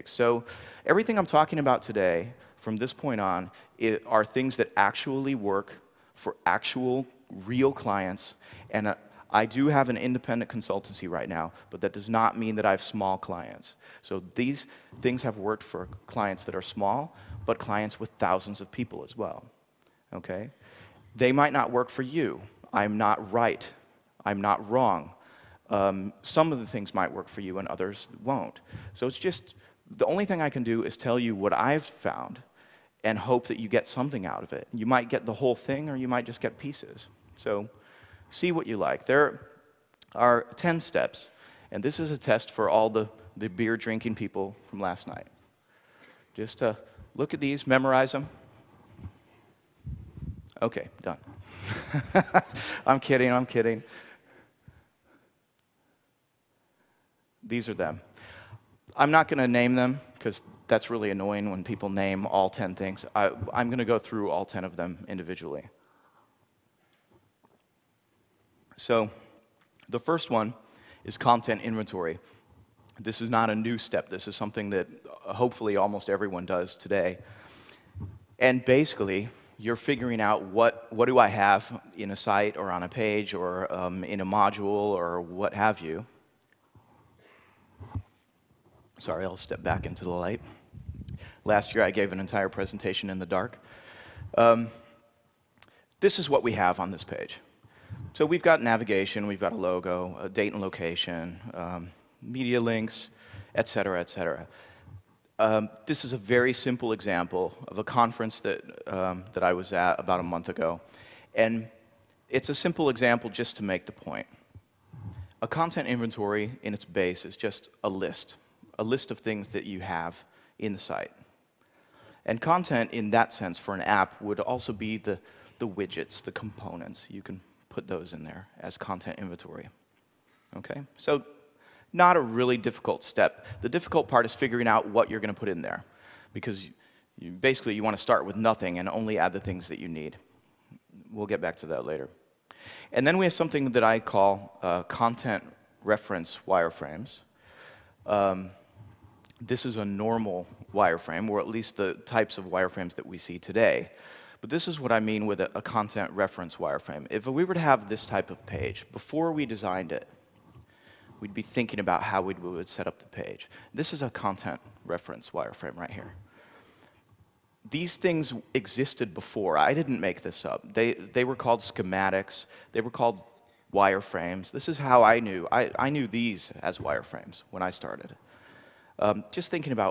So everything I'm talking about today, from this point on, are things that actually work for actual, real clients. And I do have an independent consultancy right now, but that does not mean that I have small clients. So these things have worked for clients that are small, but clients with thousands of people as well. Okay? They might not work for you. I'm not right. I'm not wrong. Some of the things might work for you and others won't. So it's just, the only thing I can do is tell you what I've found and hope that you get something out of it. You might get the whole thing or you might just get pieces. So see what you like. There are 10 steps, and this is a test for all the beer drinking people from last night. Just look at these, memorize them. Okay, done. I'm kidding, I'm kidding. These are them. I'm not going to name them because that's really annoying when people name all 10 things. I'm going to go through all 10 of them individually. So the first one is content inventory. This is not a new step. This is something that hopefully almost everyone does today. And basically, you're figuring out what do I have in a site or on a page or in a module or what have you. Sorry, I'll step back into the light. Last year I gave an entire presentation in the dark. This is what we have on this page. So we've got navigation, we've got a logo, a date and location, media links, et cetera, et cetera. This is a very simple example of a conference that I was at about a month ago. And it's a simple example just to make the point. A content inventory in its base is just a list of things that you have in the site. And content in that sense for an app would also be the widgets, the components. You can put those in there as content inventory. Okay? So not a really difficult step. The difficult part is figuring out what you're going to put in there, because basically you want to start with nothing and only add the things that you need. We'll get back to that later. And then we have something that I call content reference wireframes. This is a normal wireframe, or at least the types of wireframes that we see today. But this is what I mean with a content reference wireframe. If we were to have this type of page, before we designed it, we'd be thinking about how we would set up the page. This is a content reference wireframe right here. These things existed before. I didn't make this up. They were called schematics. They were called wireframes. This is how I knew. I knew these as wireframes when I started. Just thinking about